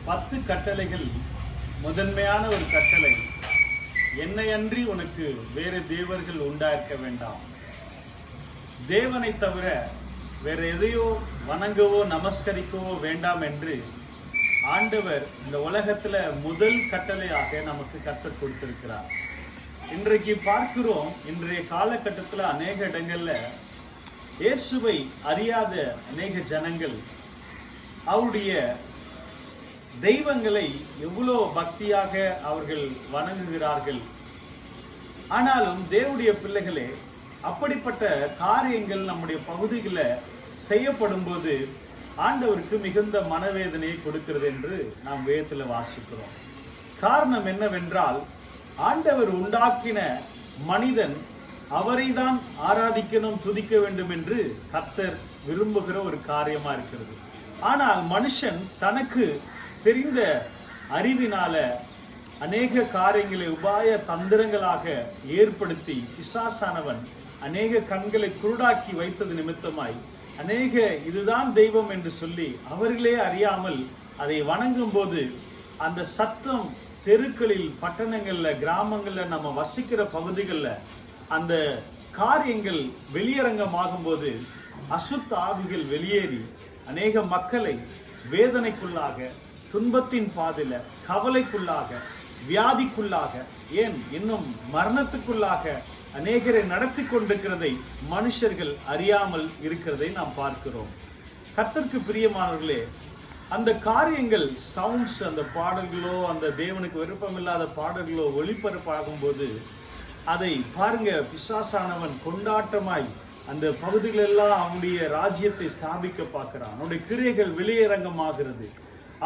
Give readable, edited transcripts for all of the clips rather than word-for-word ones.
10 கட்டளைகள் முதன்மையான ஒரு கட்டளை. என்னையன்றி உனக்கு வேறு தேவர்கள் உண்டாயிருக்க வேண்டாம். தேவனை தவிர வேற எதையோ வணங்கவோ நமஸ்கரிக்கவோ வேண்டாம் என்று ஆண்டவர் இந்த உலகத்துல முதல் கட்டளையாக நமக்கு கற்றுக் கொடுத்திருக்கிறார். இன்றைக்கு பார்க்கிறோம், இன்றைய காலகட்டத்தில் அநேக இடங்கள்ல இயேசுவை அறியாத அநேக ஜனங்கள் அவருடைய தெய்வங்களை எவ்வளோ பக்தியாக அவர்கள் வணங்குகிறார்கள். ஆனாலும் தேவனுடைய பிள்ளைகளே, அப்படிப்பட்ட காரியங்கள் நம்முடைய பகுதிகளில் செய்யப்படும் போது ஆண்டவருக்கு மிகுந்த மனவேதனையை கொடுக்கிறது என்று நாம் வேதத்தில் வாசிக்கிறோம். காரணம் என்னவென்றால், ஆண்டவர் உண்டாக்கின மனிதன் அவரை தான் ஆராதிக்கணும், துதிக்க வேண்டும் என்று கர்த்தர் விரும்புகிற ஒரு காரியமா இருக்கிறது. ஆனால் மனுஷன் தனக்கு தெரிந்த அறிவினால அநேக காரியங்களை உபாய தந்திரங்களாக ஏற்படுத்தி பிசாசானவன் அநேக கண்களை குருடாக்கி வைத்தது நிமித்தமாய் அநேக இதுதான் தெய்வம் என்று சொல்லி அவர்களே அறியாமல் அதை வணங்கும் போது அந்த சத்தம் தெருக்களில், பட்டணங்கள்ல, கிராமங்கள்ல, நம்ம வசிக்கிற பகுதிகளில் அந்த காரியங்கள் வெளியரங்கமாகும் போது அசுத்த ஆவிகள் வெளியேறி அநேக மக்களை வேதனைக்குள்ளாக, துன்பத்தின் பாதையில, கவலைக்குள்ளாக, வியாதிக்குள்ளாக, ஏன் இன்னும் மரணத்துக்குள்ளாக அநேகரை நடத்தி கொண்டிருக்கிறதை மனுஷர்கள் அறியாமல் இருக்கிறதை நாம் பார்க்கிறோம். கர்த்தருக்கு பிரியமானவர்களே, அந்த காரியங்கள் சவுண்ட்ஸ், அந்த பாடல்களோ, அந்த தேவனுக்கு விருப்பமில்லாத பாடல்களோ ஒளிபரப்பாகும் போது அதை பாருங்க, பிசாசானவன் கொண்டாட்டமாய் அந்த பகுதிகளெல்லாம் அவனுடைய ராஜ்யத்தை ஸ்தாபிக்க பார்க்கிறான். அவனுடைய கிரியைகள் வெளியரங்கமாகிறது.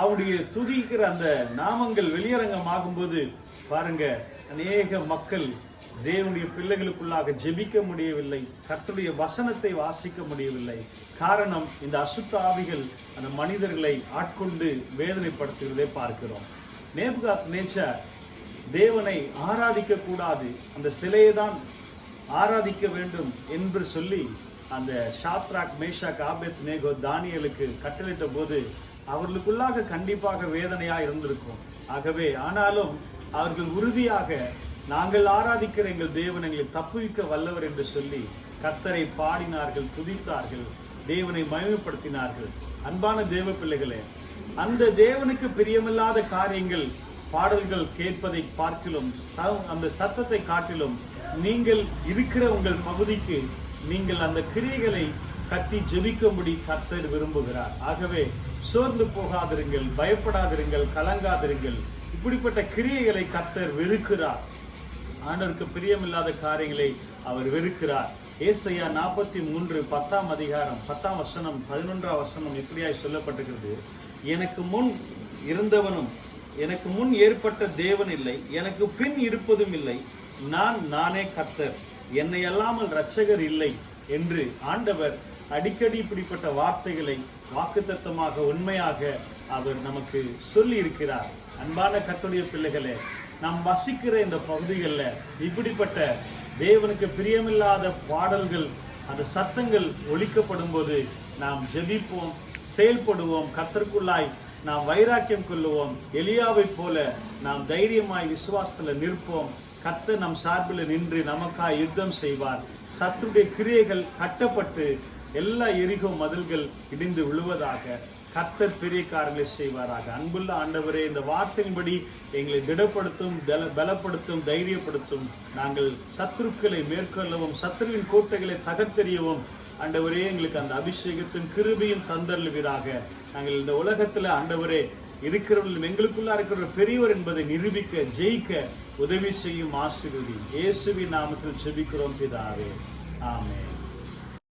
அவனுடைய துதிக்கிற அந்த நாமங்கள் வெளியரங்கமாகும் போது பாருங்க, அநேக மக்கள் தேவனுடைய பிள்ளைகளுக்குள்ளாக ஜெபிக்க முடியவில்லை, கர்த்தருடைய வசனத்தை வாசிக்க முடியவில்லை. காரணம், இந்த அசுத்த ஆவிகள் அந்த மனிதர்களை ஆட்கொண்டு வேதனைப்படுத்துகிறதை பார்க்கிறோம். நேபுகாத்நேச்சார் தேவனை ஆராதிக்க கூடாது, அந்த சிலையை தான் ஆராதிக்க வேண்டும் என்று சொல்லி அந்த ஷாத்ராக், மேஷாக், ஆபேத்நேகோ, தானியேலுக்கு கட்டளையிட்ட போது அவர்களுக்குள்ளாக கண்டிப்பாக வேதனையா இருந்திருக்கும். ஆகவே ஆனாலும் அவர்கள் உறுதியாக, நாங்கள் ஆராதிக்கிற எங்கள் தேவன் எங்களை தப்புவிக்க வல்லவர் என்று சொல்லி கர்த்தரை பாடினார்கள், துதித்தார்கள், தேவனை மகிமைப்படுத்தினார்கள். அன்பான தேவ பிள்ளைகளே, அந்த தேவனுக்கு பிரியமில்லாத காரியங்கள், பாடல்கள் கேட்பதை பார்க்கிலும், அந்த சத்தத்தை காட்டிலும் நீங்கள் இருக்கிற உங்கள் பகுதிக்கு நீங்கள் அந்த கிரியைகளை கட்டி ஜெபிக்கும்படி கர்த்தர் விரும்புகிறார். ஆகவே சோர்ந்து போகாதிருங்கள், பயப்படாதிருங்கள், கலங்காதிருங்கள். இப்படிப்பட்ட கிரியைகளை கர்த்தர் வெறுக்கிறார். ஆண்டவருக்கு பிரியமில்லாத காரியங்களை அவர் வெறுக்கிறார். ஏசாயா 43 10ஆம் அதிகாரம் 10ஆம் வசனம் 11ஆம் வசனம் இப்படியாய் சொல்லப்பட்டிருக்கிறது. எனக்கு முன் இருந்தவனும் எனக்கு முன் ஏற்பட்ட தேவன் இல்லை, எனக்கு பின் இருப்பதும் இல்லை, நானே கர்த்தர், என்னை அல்லாமல் இரட்சகர் இல்லை என்று ஆண்டவர் அடிக்கடி இப்படிப்பட்ட வார்த்தைகளை வாக்குத்தத்தமாக, உண்மையாக அவர் நமக்கு சொல்லி இருக்கிறார். அன்பான கர்த்தருடைய பிள்ளைகளே, நாம் வசிக்கிற இந்த பகுதிகளில் இப்படிப்பட்ட தேவனுக்கு பிரியமில்லாத பாடல்கள், அந்த சத்தங்கள் ஒலிக்கப்படும் போது நாம் ஜெபிப்போம், செயல்படுவோம், கர்த்தருக்குள்ளாய் நாம் வைராக்கியம் கொள்ளுவோம். எலியாவை போல நாம் தைரியமாய் விசுவாசத்துல நிற்போம். கர்த்தர் நம் சார்பில் நின்று நமக்காய் யுத்தம் செய்வார். சத்துடைய கிரியைகள் கட்டப்பட்டு எல்லா எரிகோ மதில்கள் இடிந்து விழுவதாக கர்த்தர் பெரிய காரியங்களை செய்வாராக. அன்புள்ள ஆண்டவரே, இந்த வார்த்தையின்படி எங்களை திடப்படுத்தும், பலப்படுத்தும், தைரியப்படுத்தும். நாங்கள் சத்துருக்களை மேற்கொள்ளவும், சத்துருவின் கோட்டைகளை தகர்த்தெறியவும் ஆண்டவரே எங்களுக்கு அந்த அபிஷேகத்தின் கிருபையும் தந்தருளுவீராக. நாங்கள் இந்த உலகத்துல ஆண்டவரே இருக்கிறவர்கள், எங்களுக்குள்ள இருக்கிற பெரியவர் என்பதை நிரூபிக்க, ஜெயிக்க உதவி செய்யும். ஆசீர்வதி. இயேசுவின் நாமத்தில் ஜெபிக்கிறோம் பிதாவே. ஆமென்.